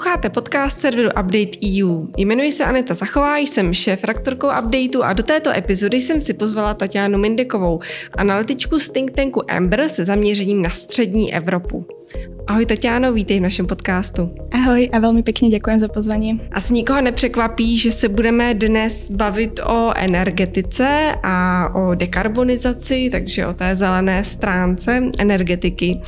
Posloucháte podcast serveru Update EU. Jmenuji se Aneta Zachová, jsem šéfredaktorkou Updateu a do této epizody jsem si pozvala Taťánu Mindekovou, analytičku z think tanku Amber se zaměřením na střední Evropu. Ahoj Taťáno, vítej v našem podcastu. Ahoj a velmi pěkně děkuji za pozvání. Asi nikoho nepřekvapí, že se budeme dnes bavit o energetice a o dekarbonizaci, takže o té zelené stránce energetiky.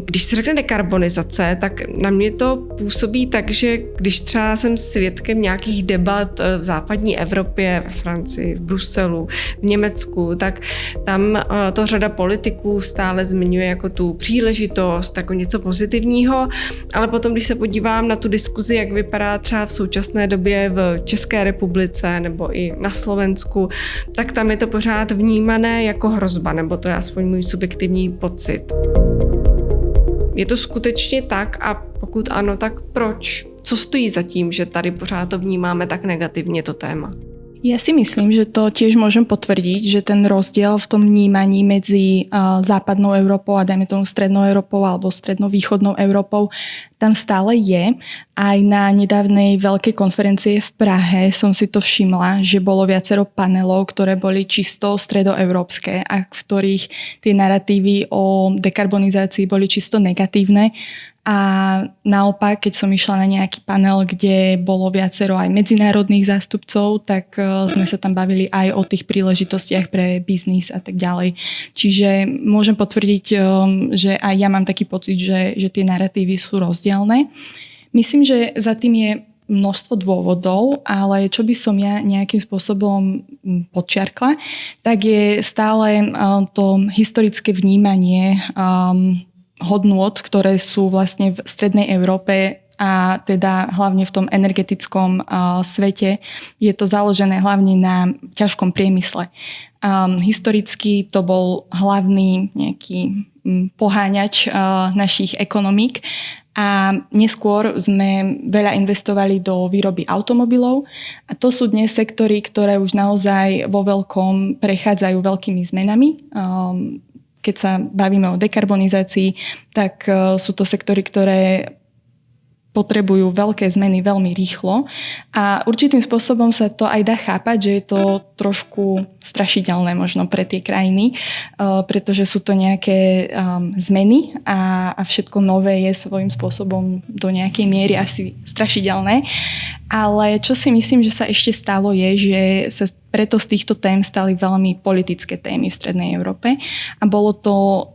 Když se řekne dekarbonizace, tak na mě to působí tak, že když třeba jsem svědkem nějakých debat v západní Evropě, ve Francii, v Bruselu, v Německu, tak tam to řada politiků stále zmiňuje jako tu příležitost, jako něco pozitivního, ale potom, když se podívám na tu diskuzi, jak vypadá třeba v současné době v České republice nebo i na Slovensku, tak tam je to pořád vnímané jako hrozba, nebo to je aspoň můj subjektivní pocit. Je to skutečně tak a pokud ano, tak proč? Co stojí za tím, že tady pořád to vnímáme tak negativně, to téma? Ja si myslím, že to tiež môžem potvrdiť, že ten rozdiel v tom vnímaní medzi západnou Európou a dajme tomu strednou Európou alebo stredno-východnou Európou tam stále je. Aj na nedávnej veľkej konferencie v Prahe som si to všimla, že bolo viacero panelov, ktoré boli čisto stredoeurópske a v ktorých tie naratívy o dekarbonizácii boli čisto negatívne. A naopak, keď som išla na nejaký panel, kde bolo viacero aj medzinárodných zástupcov, tak sme sa tam bavili aj o tých príležitostiach pre biznis a tak ďalej. Čiže môžem potvrdiť, že aj ja mám taký pocit, že tie naratívy sú rozdielne. Myslím, že za tým je množstvo dôvodov, ale čo by som ja nejakým spôsobom podčiarkla, tak je stále to historické vnímanie hodnôt, ktoré sú vlastne v strednej Európe a teda hlavne v tom energetickom svete je to založené hlavne na ťažkom priemysle. Historicky to bol hlavný nejaký poháňač našich ekonomík a neskôr sme veľa investovali do výroby automobilov a to sú dnes sektory, ktoré už naozaj vo veľkom prechádzajú veľkými zmenami. Keď sa bavíme o dekarbonizácii, tak sú to sektory, ktoré potrebujú veľké zmeny veľmi rýchlo a určitým spôsobom sa to aj dá chápať, že je to trošku strašidelné možno pre tie krajiny, pretože sú to nejaké zmeny a všetko nové je svojím spôsobom do nejakej miery asi strašidelné. Ale čo si myslím, že sa ešte stalo je, že sa preto z týchto tém stali veľmi politické témy v strednej Európe a bolo to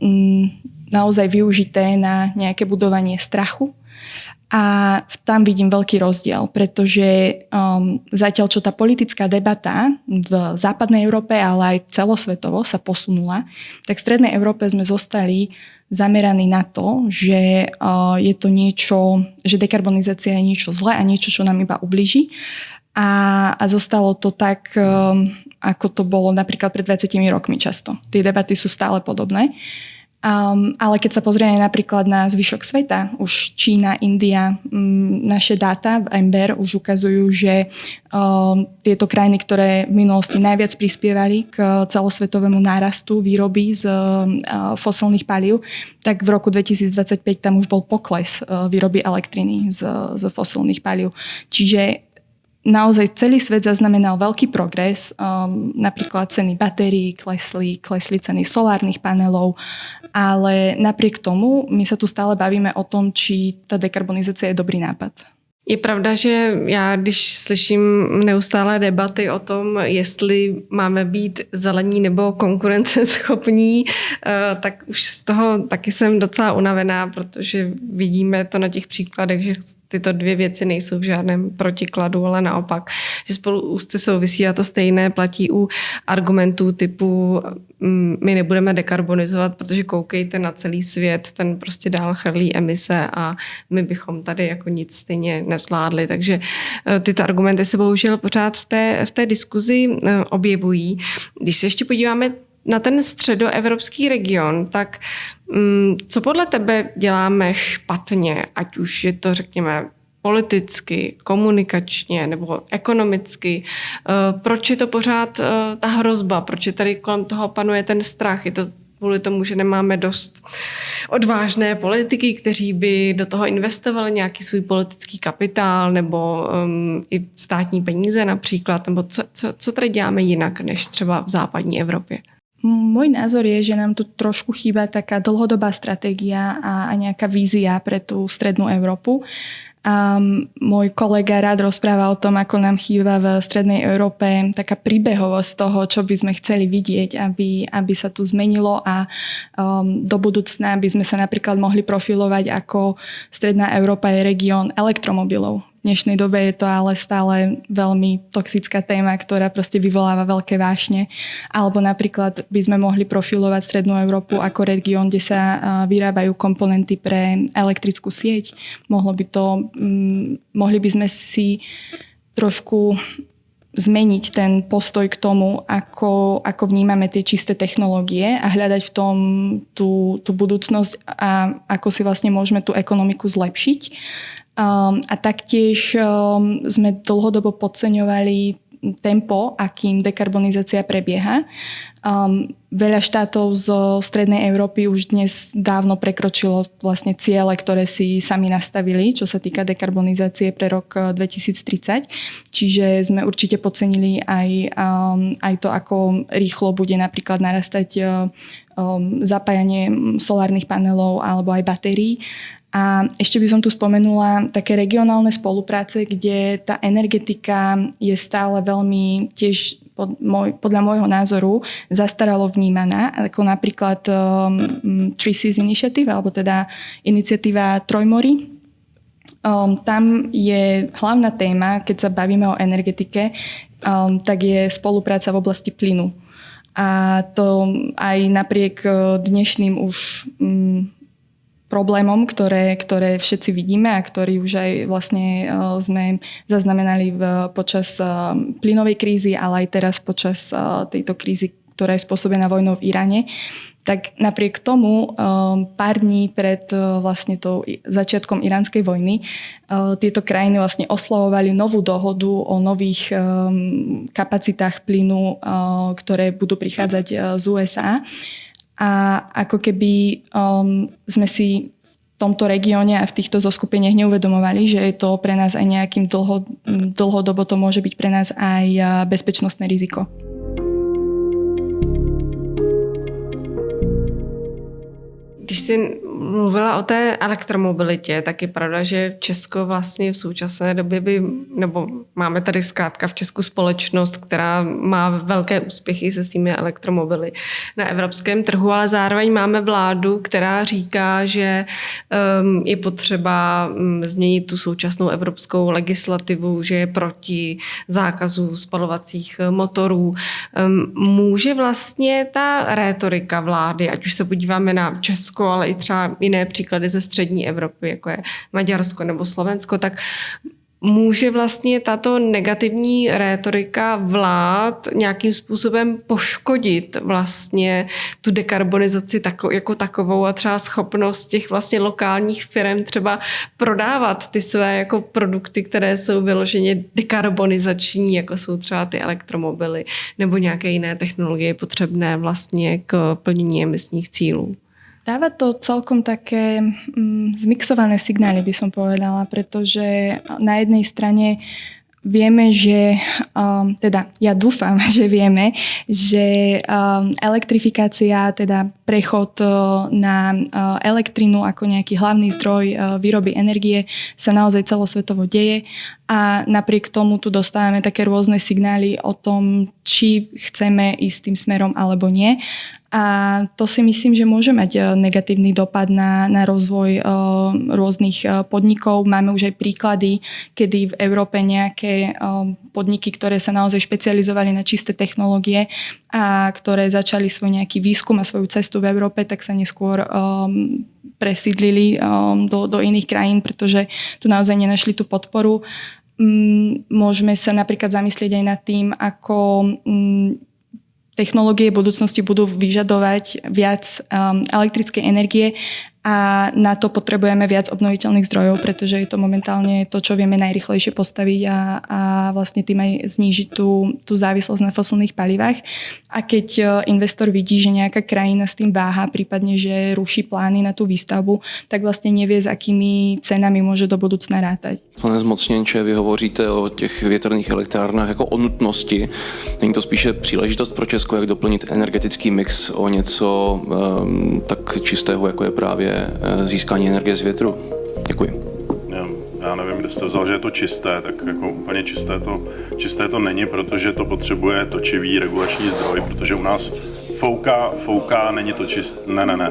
naozaj využité na nejaké budovanie strachu. A tam vidím veľký rozdiel, pretože zatiaľ, čo tá politická debata v západnej Európe, ale aj celosvetovo sa posunula, tak v strednej Európe sme zostali zameraní na to, že je to niečo, že dekarbonizácia je niečo zlé a niečo, čo nám iba ublíži. A zostalo to tak, ako to bolo napríklad pred 20 rokmi často. Tie debaty sú stále podobné. Ale keď sa pozrieme napríklad na zvyšok sveta, už Čína, India, naše dáta v Amber už ukazujú, že tieto krajiny, ktoré v minulosti najviac prispievali k celosvetovému nárastu výroby z fosilných palív, tak v roku 2025 tam už bol pokles výroby elektriny z fosilných palív. Čiže naozaj celý svet zaznamenal veľký progres, napríklad ceny batérií klesli ceny solárnych panelov, ale napriek tomu my sa tu stále bavíme o tom, či ta dekarbonizace je dobrý nápad. Je pravda, že já, když slyším neustálé debaty o tom, jestli máme být zelení nebo konkurenceschopní, tak už z toho taky jsem docela unavená, protože vidíme to na těch příkladech, že tyto dvě věci nejsou v žádném protikladu, ale naopak, že spolu úzce souvisí a to stejné platí u argumentů typu my nebudeme dekarbonizovat, protože koukejte na celý svět, ten prostě dál chrlí emise a my bychom tady jako nic stejně nezvládli. Takže tyto argumenty se bohužel pořád v té diskuzi objevují. Když se ještě podíváme na ten středoevropský region, tak co podle tebe děláme špatně, ať už je to, řekněme, politicky, komunikačně nebo ekonomicky? Proč je to pořád ta hrozba? Proč je tady kolem toho panuje ten strach? Je to kvůli tomu, že nemáme dost odvážné politiky, kteří by do toho investovali nějaký svůj politický kapitál nebo i státní peníze například, nebo co tady děláme jinak než třeba v západní Evropě? Môj názor je, že nám tu trošku chýba taká dlhodobá stratégia a nejaká vízia pre tú strednú Európu. Môj kolega rád rozpráva o tom, ako nám chýba v strednej Európe taká príbehovosť toho, čo by sme chceli vidieť, aby sa tu zmenilo a do budúcna by sme sa napríklad mohli profilovať ako stredná Európa je región elektromobilov. V dnešnej dobe je to ale stále veľmi toxická téma, ktorá proste vyvoláva veľké vášne. Alebo napríklad by sme mohli profilovať strednú Európu ako región, kde sa vyrábajú komponenty pre elektrickú sieť. Mohli by sme si trošku zmeniť ten postoj k tomu, ako vnímame tie čisté technológie a hľadať v tom tú budúcnosť a ako si vlastne môžeme tú ekonomiku zlepšiť. A taktiež sme dlhodobo podceňovali tempo, akým dekarbonizácia prebieha. Veľa štátov zo strednej Európy už dnes dávno prekročilo vlastne ciele, ktoré si sami nastavili, čo sa týka dekarbonizácie pre rok 2030. Čiže sme určite podcenili aj to, ako rýchlo bude napríklad narastať zapájanie solárnych panelov alebo aj batérií. A ešte by som tu spomenula také regionálne spolupráce, kde tá energetika je stále veľmi tiež podľa môjho názoru zastaralo vnímaná, ako napríklad Three Seas Initiative, alebo teda iniciatíva Trojmorí. Tam je hlavná téma, keď sa bavíme o energetike, tak je spolupráca v oblasti plynu. A to aj napriek dnešným už problémom, ktoré všetci vidíme a ktorý už aj vlastne sme zaznamenali počas plynovej krízy, ale aj teraz počas tejto krízy, ktorá je spôsobená vojnou v Iráne, tak napriek tomu pár dní pred vlastne tou začiatkom iránskej vojny tieto krajiny vlastne oslavovali novú dohodu o nových kapacitách plynu, ktoré budú prichádzať z USA. A ako keby sme si v tomto regióne a v týchto zoskupeniach neuvedomovali, že je to pre nás aj nejakým dlhodobo to môže byť pre nás aj bezpečnostné riziko. Když jsi mluvila o té elektromobilitě, tak je pravda, že Česko vlastně v současné době nebo máme tady zkrátka v Česku společnost, která má velké úspěchy se svými elektromobily na evropském trhu, ale zároveň máme vládu, která říká, že je potřeba změnit tu současnou evropskou legislativu, že je proti zákazu spalovacích motorů. Může vlastně ta rétorika vlády, ať už se podíváme na Česko, ale i třeba jiné příklady ze střední Evropy, jako je Maďarsko nebo Slovensko, tak může vlastně tato negativní rétorika vlád nějakým způsobem poškodit vlastně tu dekarbonizaci jako takovou a třeba schopnost těch vlastně lokálních firm třeba prodávat ty své jako produkty, které jsou vyloženě dekarbonizační, jako jsou třeba ty elektromobily nebo nějaké jiné technologie potřebné vlastně k plnění emisních cílů. Dáva to celkom také zmixované signály, by som povedala, pretože na jednej strane vieme, že, teda ja dúfam, že vieme, že elektrifikácia, teda prechod na elektrinu ako nejaký hlavný zdroj výroby energie sa naozaj celosvetovo deje a napriek tomu tu dostávame také rôzne signály o tom, či chceme ísť tým smerom alebo nie. A to si myslím, že môže mať negatívny dopad na rozvoj rôznych podnikov. Máme už aj príklady, kedy v Európe nejaké podniky, ktoré sa naozaj špecializovali na čisté technológie a ktoré začali svoj nejaký výskum a svoju cestu v Európe, tak sa neskôr presídlili do iných krajín, pretože tu naozaj nenašli tú podporu. Môžeme sa napríklad zamyslieť aj nad tým, ako technológie budúcnosti budú vyžadovať viac elektrickej energie a na to potrebujeme viac obnoviteľných zdrojov, pretože je to momentálne to, čo vieme najrýchlejšie postaviť a vlastne tým aj znížiť tú závislosť na fosilných palivách. A keď investor vidí, že nejaká krajina s tým váha, prípadne, že ruší plány na tú výstavbu, tak vlastne nevie, s akými cenami môže do budúcna rátať. Pane zmocněnče, vy hovoříte o těch větrných elektrárnách jako o nutnosti. Není to spíše příležitost pro Česko, jak doplnit energetický mix o něco tak čistého, jako je právě získání energie z větru? Děkuji. Já nevím, kde jste vzal, že je to čisté, tak jako úplně čisté to není, protože to potřebuje točivý regulační zdroj, protože u nás fouká, není to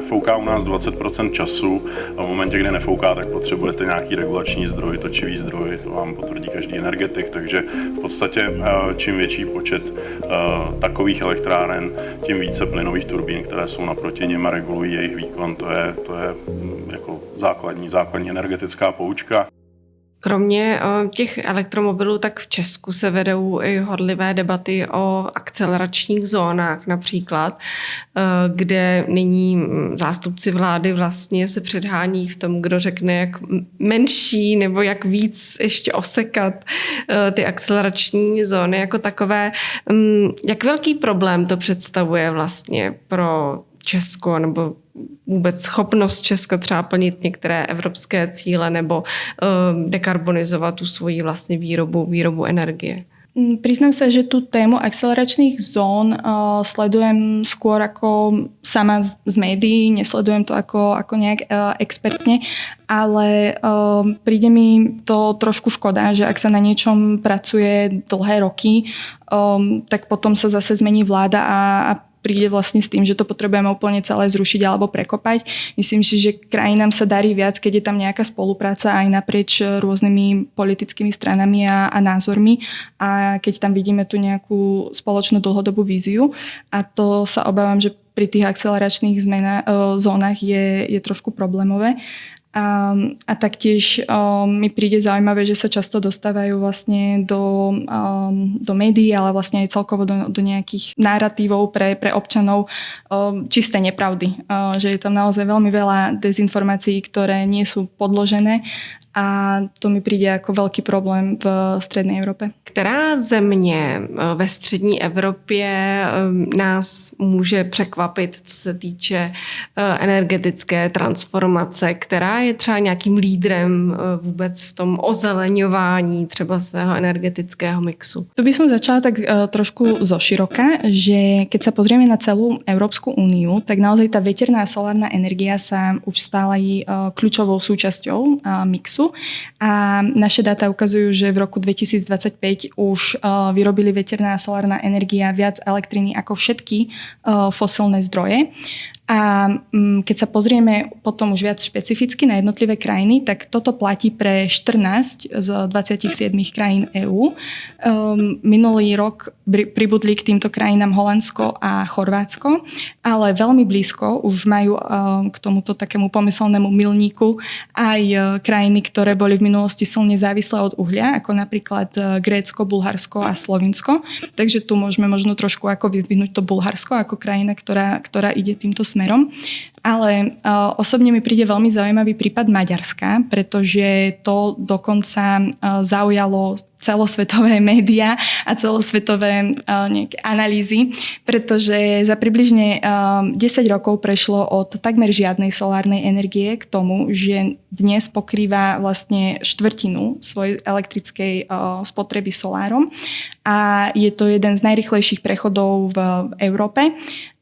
fouká u nás 20% času a v momentě, kdy nefouká, tak potřebujete nějaký regulační zdroj, točivý zdroj, to vám potvrdí každý energetik, takže v podstatě čím větší počet takových elektráren, tím více plynových turbín, které jsou naproti něm a regulují jejich výkon, to je jako základní energetická poučka. Kromě těch elektromobilů, tak v Česku se vedou i horlivé debaty o akceleračních zónách například, kde nyní zástupci vlády vlastně se předhání v tom, kdo řekne, jak menší nebo jak víc ještě osekat ty akcelerační zóny jako takové. Jak velký problém to představuje vlastně pro Česko nebo vůbec schopnost Česka třeba plnit některé evropské cíle nebo dekarbonizovat tu svoji vlastne výrobu energie? Priznám sa, že tú tému akceleračných zón sledujem skôr ako sama z médií, nesledujem to ako nejak expertne, ale príde mi to trošku škoda, že ak sa na niečom pracuje dlhé roky, tak potom sa zase zmení vláda a príde vlastne s tým, že to potrebujeme úplne celé zrušiť alebo prekopať. Myslím si, že krajinám sa darí viac, keď je tam nejaká spolupráca aj naprieč rôznymi politickými stranami a názormi a keď tam vidíme tu nejakú spoločnú dlhodobú víziu a to sa obávam, že pri tých akceleračných zónach je trošku problémové. A taktiež mi príde zaujímavé, že sa často dostávajú vlastne do médií, ale vlastne aj celkovo do nejakých narratívov pre občanov čisté nepravdy. Že je tam naozaj veľmi veľa dezinformácií, ktoré nie sú podložené a to mi príde ako veľký problém v strednej Európe. Která země ve střední Evropě nás může překvapit, co se týče energetické transformace, která je třeba nějakým lídrem vůbec v tom ozeleňování třeba svého energetického mixu? Tu by som začala tak trošku zoširoka, že keď sa pozrieme na celú Európsku úniu, tak naozaj tá veterná a solárna energia sa už stala kľúčovou súčasťou mixu. A naše dáta ukazujú, že v roku 2025 už vyrobili veterná a solárna energia viac elektriny ako všetky fosilné zdroje. A keď sa pozrieme potom už viac špecificky na jednotlivé krajiny, tak toto platí pre 14 z 27 krajín EÚ. Minulý rok pribudli k týmto krajinám Holandsko a Chorvátsko, ale veľmi blízko už majú k tomuto takému pomyselnému milníku aj krajiny, ktoré boli v minulosti silne závislé od uhlia, ako napríklad Grécko, Bulharsko a Slovinsko. Takže tu môžeme možno trošku ako vyzdvihnúť to Bulharsko ako krajina, ktorá ide týmto smerom. Ale osobne mi príde veľmi zaujímavý prípad Maďarska, pretože to dokonca zaujalo celosvetové médiá a celosvetové nejaké analýzy, pretože za približne 10 rokov prešlo od takmer žiadnej solárnej energie k tomu, že dnes pokrýva vlastne štvrtinu svojej elektrickej spotreby solárom a je to jeden z najrýchlejších prechodov v Európe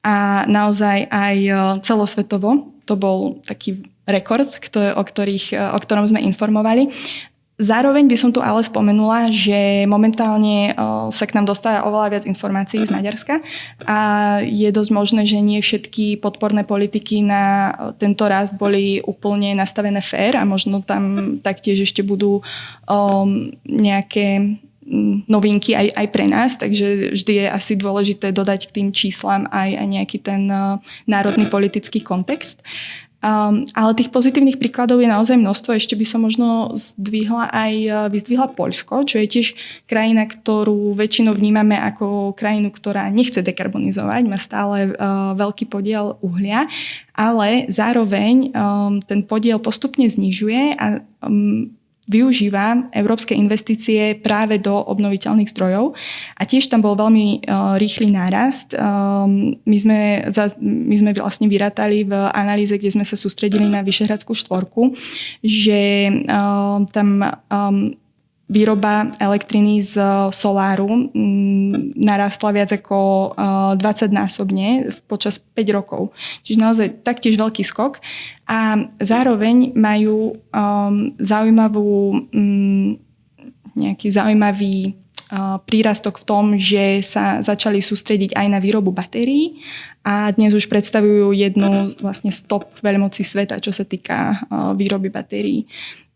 a naozaj aj celosvetovo to bol taký rekord, o ktorom sme informovali. Zároveň by som tu ale spomenula, že momentálne sa k nám dostáva oveľa viac informácií z Maďarska a je dosť možné, že nie všetky podporné politiky na tento rast boli úplne nastavené fair a možno tam taktiež ešte budú nejaké novinky aj pre nás, takže vždy je asi dôležité dodať k tým číslam aj nejaký ten národný politický kontext. Ale tých pozitívnych príkladov je naozaj množstvo. Ešte by som možno vyzdvihla Poľsko, čo je tiež krajina, ktorú väčšinou vnímame ako krajinu, ktorá nechce dekarbonizovať, má stále veľký podiel uhlia, ale zároveň ten podiel postupne znižuje a využíva európske investície práve do obnoviteľných zdrojov a tiež tam bol veľmi rýchly nárast. My sme vlastne vyrátali v analýze, kde sme sa sústredili na Vyšehradskú štvorku, že tam výroba elektriny z soláru narastla viac ako 20-násobne počas 5 rokov. Čiže naozaj taktiež veľký skok. A zároveň majú nejaký zaujímavý prírastok v tom, že sa začali sústrediť aj na výrobu batérií a dnes už predstavujú jednu vlastne z top veľmocí sveta, čo sa týka výroby batérií.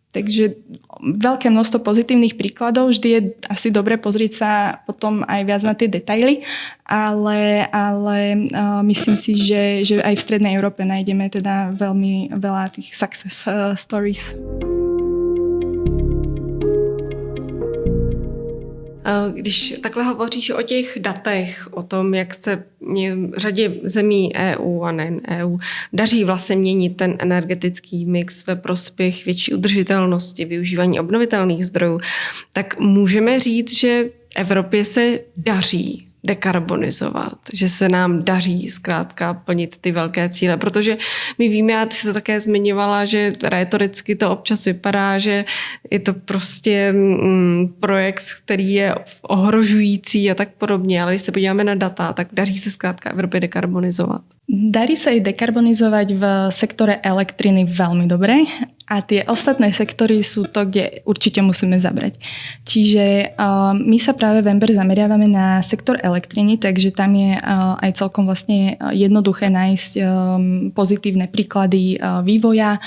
Takže veľké množstvo pozitívnych príkladov. Vždy je asi dobre pozrieť sa potom aj viac na tie detaily, ale myslím si, že aj v Strednej Európe nájdeme teda veľmi veľa tých success stories. Když takhle hovoříš o těch datech, o tom, jak se řadě zemí EU a nejen EU daří vlastně měnit ten energetický mix ve prospěch větší udržitelnosti, využívání obnovitelných zdrojů, tak můžeme říct, že Evropě se daří dekarbonizovat, že se nám daří zkrátka plnit ty velké cíle, protože my víme, a ty jsi to také zmiňovala, že rétoricky to občas vypadá, že je to prostě projekt, který je ohrožující a tak podobně, ale když se podíváme na data, tak daří se zkrátka Evropě dekarbonizovat. Darí sa aj dekarbonizovať v sektore elektriny veľmi dobre a tie ostatné sektory sú to, kde určite musíme zabrať. Čiže my sa práve v Ember zameriavame na sektor elektriny, takže tam je aj celkom vlastne jednoduché nájsť pozitívne príklady vývoja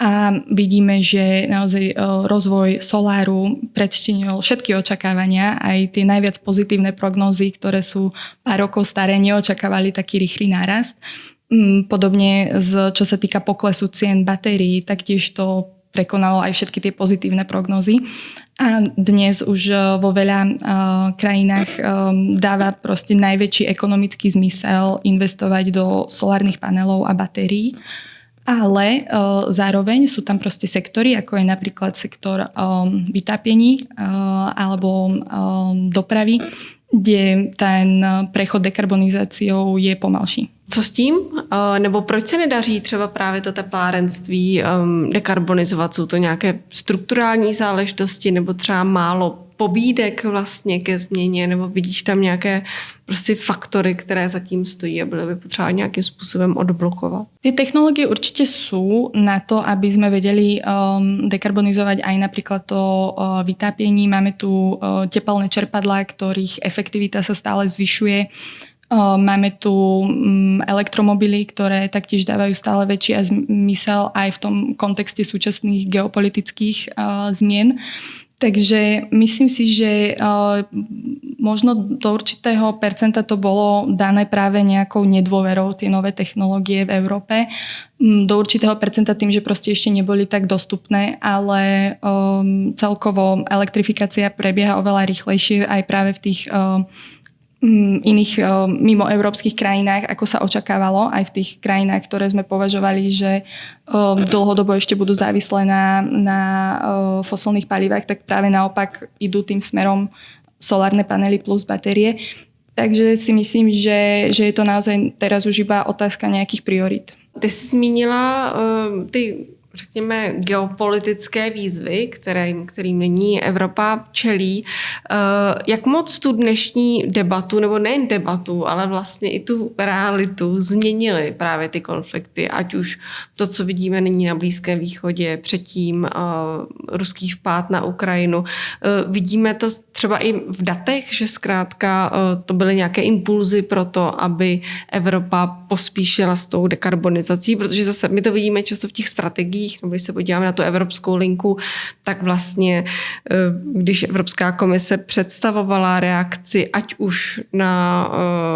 a vidíme, že naozaj rozvoj soláru predčinil všetky očakávania, aj tie najviac pozitívne prognózy, ktoré sú pár rokov staré, neočakávali taký rýchly nárast. Podobne, čo sa týka poklesu cien batérií, taktiež to prekonalo aj všetky tie pozitívne prognózy. A dnes už vo veľa krajinách dáva proste najväčší ekonomický zmysel investovať do solárnych panelov a batérií. Ale zároveň sú tam proste sektory, ako je napríklad sektor vytápiení alebo dopravy, kde ten prechod dekarbonizáciou je pomalší. Co s tím? Nebo proč se nedaří třeba právě to teplárenství dekarbonizovat? Jsou to nějaké strukturální záležitosti nebo třeba málo pobídek vlastně ke změně, nebo vidíš tam nějaké prostě faktory, které zatím stojí a bylo by potřeba nějakým způsobem odblokovat? Tie technológie určite sú na to, aby sme vedeli dekarbonizovať aj napríklad to vytápiení. Máme tu tepelné čerpadlá, ktorých efektivita sa stále zvyšuje. Máme tu elektromobily, ktoré taktiež dávajú stále väčší zmysel aj v tom kontexte súčasných geopolitických zmien. Takže myslím si, že možno do určitého percenta to bolo dané práve nejakou nedôverou tie nové technológie v Európe. Do určitého percenta tým, že proste ešte neboli tak dostupné, ale celkovo elektrifikácia prebieha oveľa rýchlejšie aj práve v tých iných mimoeurópskych krajinách, ako sa očakávalo, aj v tých krajinách, ktoré sme považovali, že dlhodobo ešte budú závislé na fosilných palivách, tak práve naopak idú tým smerom solárne panely plus batérie. Takže si myslím, že je to naozaj teraz už iba otázka nejakých priorít. Ty jsi zmínila ty řekněme, geopolitické výzvy, kterým nyní Evropa čelí. Jak moc tu dnešní debatu, nebo nejen debatu, ale vlastně i tu realitu změnily právě ty konflikty, ať už to, co vidíme nyní na Blízkém východě, předtím ruský vpád na Ukrajinu. Vidíme to třeba i v datech, že zkrátka to byly nějaké impulzy pro to, aby Evropa pospíšila s tou dekarbonizací, protože zase my to vidíme často v těch strategiích, zemích, nebo když se podíváme na tu evropskou linku, tak vlastně, když Evropská komise představovala reakci ať už na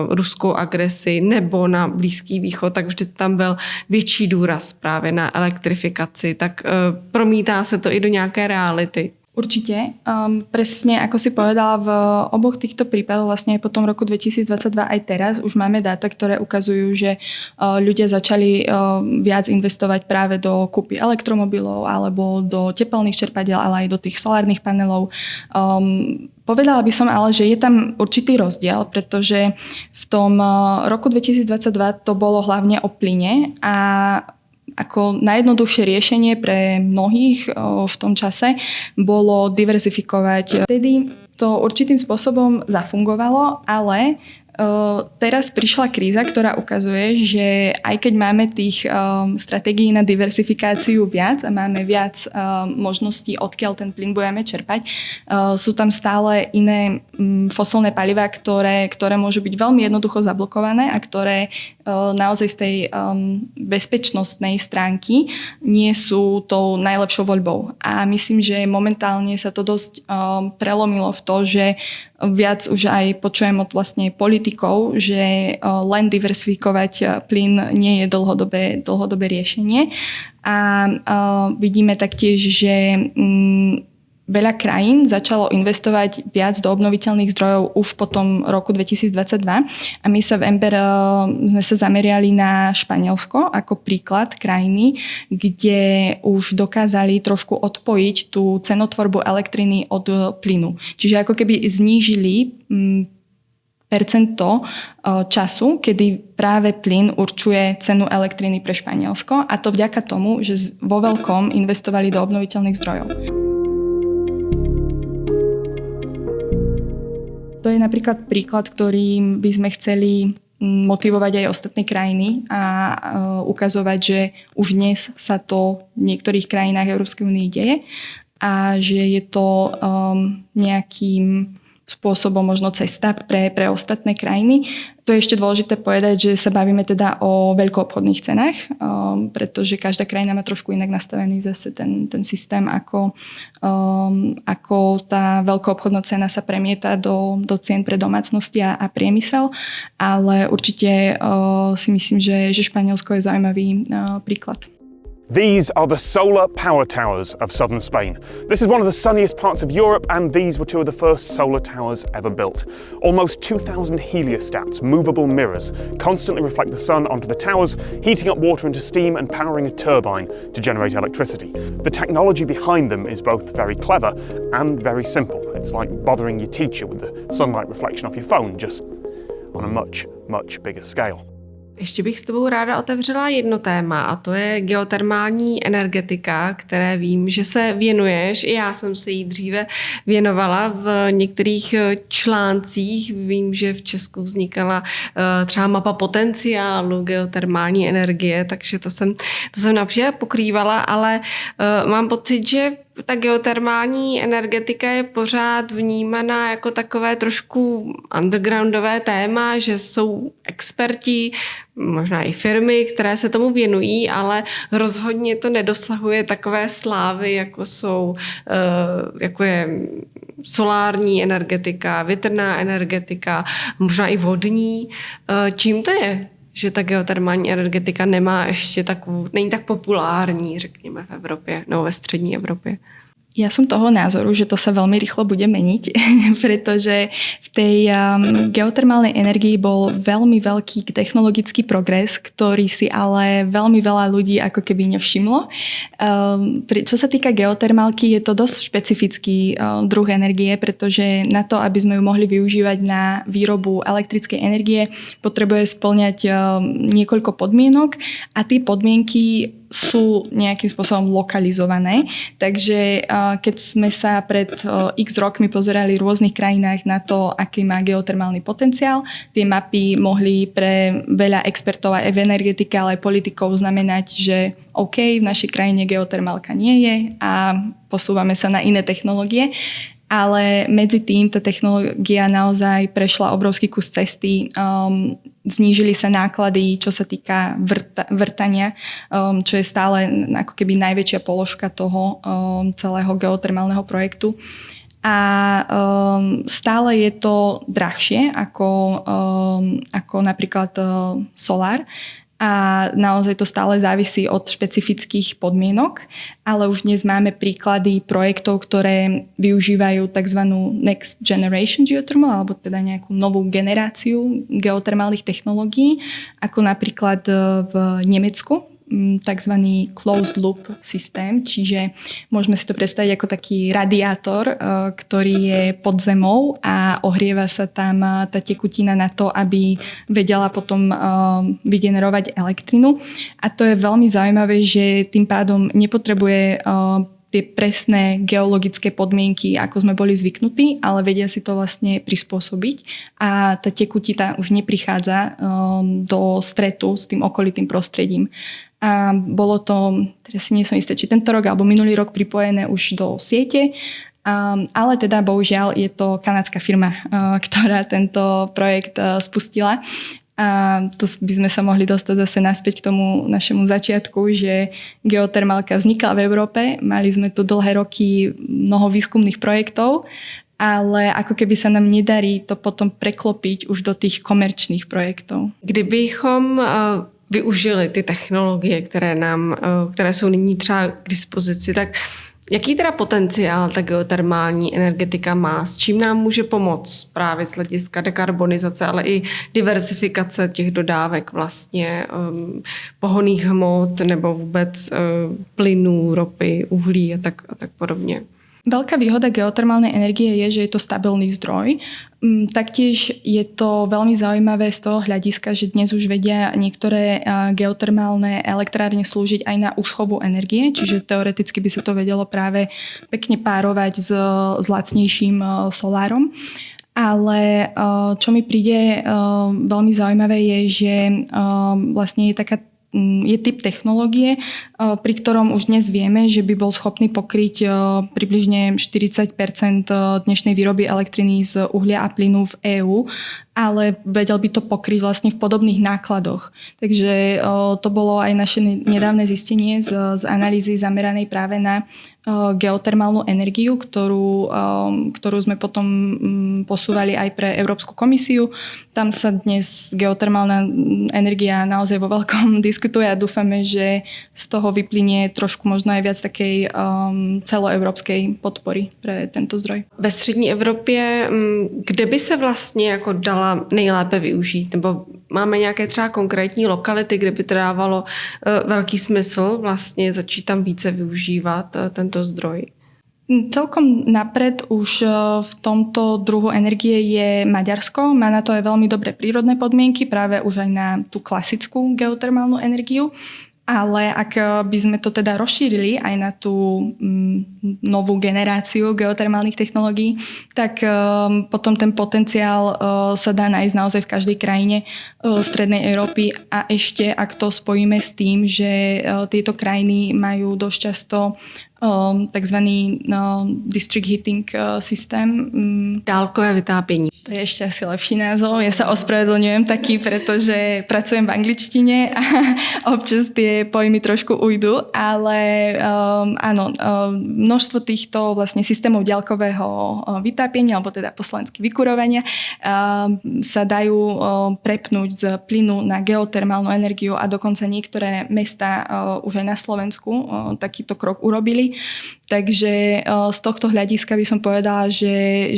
ruskou agresi nebo na Blízký východ, tak vždy tam byl větší důraz právě na elektrifikaci. Tak promítá se to i do nějaké reality. Určite. Presne ako si povedala, v oboch týchto prípadoch vlastne aj po tom roku 2022 aj teraz už máme dáta, ktoré ukazujú, že ľudia začali viac investovať práve do kúpy elektromobilov alebo do tepelných čerpadiel, ale aj do tých solárnych panelov. Povedala by som ale, že je tam určitý rozdiel, pretože v tom roku 2022 to bolo hlavne o plyne a ako najjednoduchšie riešenie pre mnohých v tom čase bolo diverzifikovať. Vtedy to určitým spôsobom zafungovalo, ale teraz prišla kríza, ktorá ukazuje, že aj keď máme tých stratégií na diversifikáciu viac a máme viac možností, odkiaľ ten plyn budeme čerpať, sú tam stále iné fosilné palivá, ktoré môžu byť veľmi jednoducho zablokované a ktoré naozaj z tej bezpečnostnej stránky nie sú tou najlepšou voľbou. A myslím, že momentálne sa to dosť prelomilo v to, že viac už aj počujem od vlastne politikov, že len diversifikovať plyn nie je dlhodobé riešenie. A vidíme taktiež, že veľa krajín začalo investovať viac do obnoviteľných zdrojov už po tom roku 2022 a my sa v Ember sme sa zameriali na Španielsko ako príklad krajiny, kde už dokázali trošku odpojiť tú cenotvorbu elektriny od plynu. Čiže ako keby znížili percento času, kedy práve plyn určuje cenu elektriny pre Španielsko, a to vďaka tomu, že vo veľkom investovali do obnoviteľných zdrojov. To je napríklad príklad, ktorým by sme chceli motivovať aj ostatné krajiny a ukazovať, že už dnes sa to v niektorých krajinách Európskej únie deje a že je to nejakým spôsobom možno cesta pre ostatné krajiny. To je ešte dôležité povedať, že sa bavíme teda o veľkoobchodných cenách, pretože každá krajina má trošku inak nastavený zase ten systém, ako tá veľkoobchodná cena sa premieta do cien pre domácnosti a priemysel, ale určite si myslím, že Španielsko je zaujímavý príklad. These are the solar power towers of southern Spain. This is one of the sunniest parts of Europe, and these were two of the first solar towers ever built. Almost 2,000 heliostats, movable mirrors, constantly reflect the sun onto the towers, heating up water into steam and powering a turbine to generate electricity. The technology behind them is both very clever and very simple. It's like bothering your teacher with the sunlight reflection off your phone, just on a much, much bigger scale. Ještě bych s tebou ráda otevřela jedno téma, a to je geotermální energetika, které vím, že se věnuješ. I já jsem se jí dříve věnovala v některých článcích. Vím, že v Česku vznikala třeba mapa potenciálu geotermální energie, takže to jsem například pokrývala, ale mám pocit, že ta geotermální energetika je pořád vnímaná jako takové trošku undergroundové téma, že jsou experti, možná i firmy, které se tomu věnují, ale rozhodně to nedosahuje takové slávy, jako je solární energetika, větrná energetika, možná i vodní. Čím to je, že ta geotermální energetika není tak populární, řekněme, v Evropě nebo ve střední Evropě? Ja som toho názoru, že to sa veľmi rýchlo bude meniť, pretože v tej geotermálnej energii bol veľmi veľký technologický progres, ktorý si ale veľmi veľa ľudí ako keby nevšimlo. Čo sa týka geotermálky, je to dosť špecifický druh energie, pretože na to, aby sme ju mohli využívať na výrobu elektrickej energie, potrebuje spĺňať niekoľko podmienok a tie podmienky sú nejakým spôsobom lokalizované. Takže keď sme sa pred x rokmi pozerali v rôznych krajinách na to, aký má geotermálny potenciál, tie mapy mohli pre veľa expertov aj v energetike, ale aj politikov znamenať, že OK, v našej krajine geotermálka nie je a posúvame sa na iné technológie. ale medzi tým tá technológia naozaj prešla obrovský kus cesty. Znížili sa náklady, čo sa týka vrtania, čo je stále ako keby najväčšia položka toho celého geotermálneho projektu. A stále je to drahšie ako napríklad solár. A naozaj to stále závisí od špecifických podmienok, ale už dnes máme príklady projektov, ktoré využívajú tzv. Next Generation Geothermal, alebo teda nejakú novú generáciu geotermálnych technológií, ako napríklad v Nemecku, tzv. Closed loop systém, čiže môžeme si to predstaviť ako taký radiátor, ktorý je pod zemou a ohrieva sa tam tá tekutina na to, aby vedela potom vygenerovať elektrinu. A to je veľmi zaujímavé, že tým pádom nepotrebuje tie presné geologické podmienky, ako sme boli zvyknutí, ale vedia si to vlastne prispôsobiť a tá tekutina už neprichádza do stretu s tým okolitým prostredím. A bolo to, teraz si nie som istá, či tento rok alebo minulý rok pripojené už do siete, ale teda bohužiaľ je to kanadská firma, ktorá tento projekt spustila. A to by sme sa mohli dostať zase naspäť k tomu našemu začiatku, že geotermálka vznikla v Európe, mali sme tu dlhé roky mnoho výskumných projektov, ale ako keby sa nám nedarí to potom preklopiť už do tých komerčných projektov. Kdybychom využili ty technologie, které jsou nyní třeba k dispozici, tak jaký teda potenciál ta geotermální energetika má? S čím nám může pomoct právě z hlediska dekarbonizace, ale i diversifikace těch dodávek vlastně pohonných hmot nebo vůbec plynů, ropy, uhlí a tak podobně? Veľká výhoda geotermálnej energie je, že je to stabilný zdroj. Taktiež je to veľmi zaujímavé z toho hľadiska, že dnes už vedia niektoré geotermálne elektrárne slúžiť aj na úschovu energie, čiže teoreticky by sa to vedelo práve pekne párovať s lacnejším solárom. Ale čo mi príde veľmi zaujímavé je, že vlastne je typ technológie, pri ktorom už dnes vieme, že by bol schopný pokryť približne 40% dnešnej výroby elektriny z uhlia a plynu v EÚ, ale vedel by to pokryť vlastne v podobných nákladoch. Takže to bolo aj naše nedávne zistenie z analýzy zameranej práve na geotermálnu energiu, ktorú sme potom posúvali aj pre Európsku komisiu. Tam sa dnes geotermálna energia naozaj vo veľkom diskutuje a dúfame, že z toho vyplynie trošku možno aj viac takej celoevropskej podpory pre tento zdroj. Ve střední Evropě, kde by se vlastně jako dala nejlépe využít? Nebo máme nějaké třeba konkrétní lokality, kde by to dávalo velký smysl vlastně začít tam více využívat tento zdroj? Celkom napred už v tomto druhu energie je Maďarsko. Má na to aj veľmi dobré prírodné podmienky, práve už aj na tú klasickú geotermálnu energiu. Ale ak by sme to teda rozšírili aj na tú novú generáciu geotermálnych technológií, tak potom ten potenciál sa dá nájsť naozaj v každej krajine strednej Európy a ešte ak to spojíme s tým, že tieto krajiny majú dosť často takzvaný district heating systém. Dálkové vytápění. To je ešte asi lepší názov. Ja sa ospravedlňujem taký, pretože pracujem v angličtine a občas tie pojmy trošku ujdu, ale áno, množstvo týchto vlastne systémov ďalkového vytápenia, alebo teda po slovensky vykurovania, sa dajú prepnúť z plynu na geotermálnu energiu a dokonca niektoré mestá už aj na Slovensku takýto krok urobili. Takže z tohto hľadiska by som povedala, že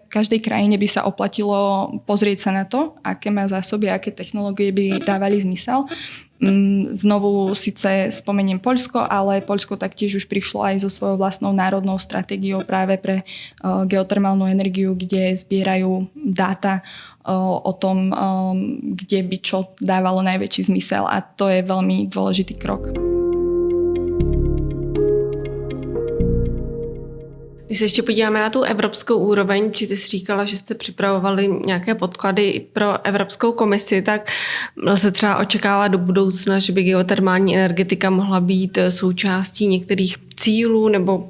každej krajine by sa oplatilo pozrieť sa na to, aké má zásoby, aké technológie by dávali zmysel. Znovu síce spomeniem Poľsko, ale Poľsko taktiež už prišlo aj so svojou vlastnou národnou stratégiou práve pre geotermálnu energiu, kde zbierajú dáta o tom, kde by čo dávalo najväčší zmysel a to je veľmi dôležitý krok. Když se ještě podíváme na tu evropskou úroveň, či ty jsi říkala, že jste připravovali nějaké podklady i pro Evropskou komisi, tak lze třeba očekávat do budoucna, že by geotermální energetika mohla být součástí některých cílů nebo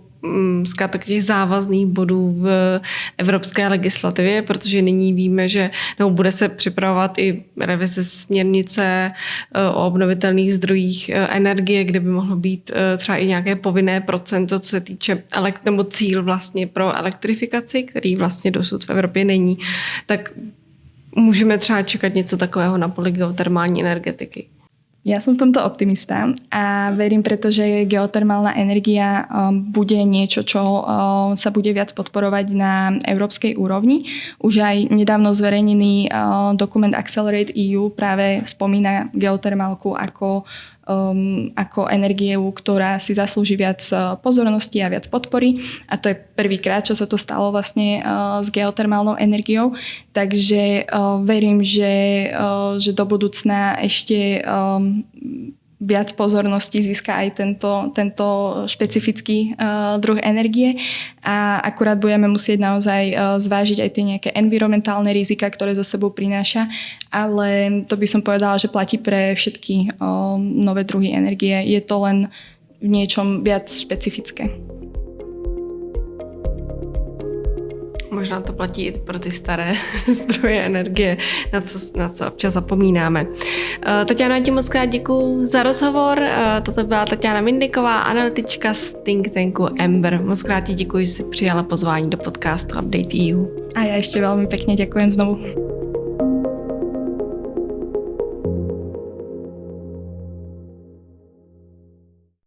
zkrátka těch závazných bodů v evropské legislativě, protože nyní víme, že bude se připravovat i revize směrnice o obnovitelných zdrojích energie, kde by mohlo být třeba i nějaké povinné procento, co se týče nebo cíl vlastně pro elektrifikaci, který vlastně dosud v Evropě není, tak můžeme třeba čekat něco takového na poli geotermální energetiky. Ja som v tomto optimista a verím, pretože geotermálna energia bude niečo, čo sa bude viac podporovať na európskej úrovni. Už aj nedávno zverejnený dokument Accelerate EU práve spomína geotermálku ako energiu, ktorá si zaslúži viac pozornosti a viac podpory. A to je prvýkrát, čo sa to stalo vlastne s geotermálnou energiou. Takže verím, že do budúcna ešte viac pozornosti získa aj tento špecifický druh energie a akurát budeme musieť naozaj zvážiť aj tie nejaké environmentálne rizika, ktoré zo sebou prináša, ale to by som povedala, že platí pre všetky nové druhy energie. Je to len v niečom viac špecifické. Možná to platí i pro ty staré zdroje energie, na co občas zapomínáme. Tatiana, já ti moc krát děkuju za rozhovor. Toto byla Tatiana Mindyková, analytička z think tanku Ember. Moc krát ti děkuji, že jsi přijala pozvání do podcastu Update EU. A ja ešte veľmi pekne ďakujem znovu.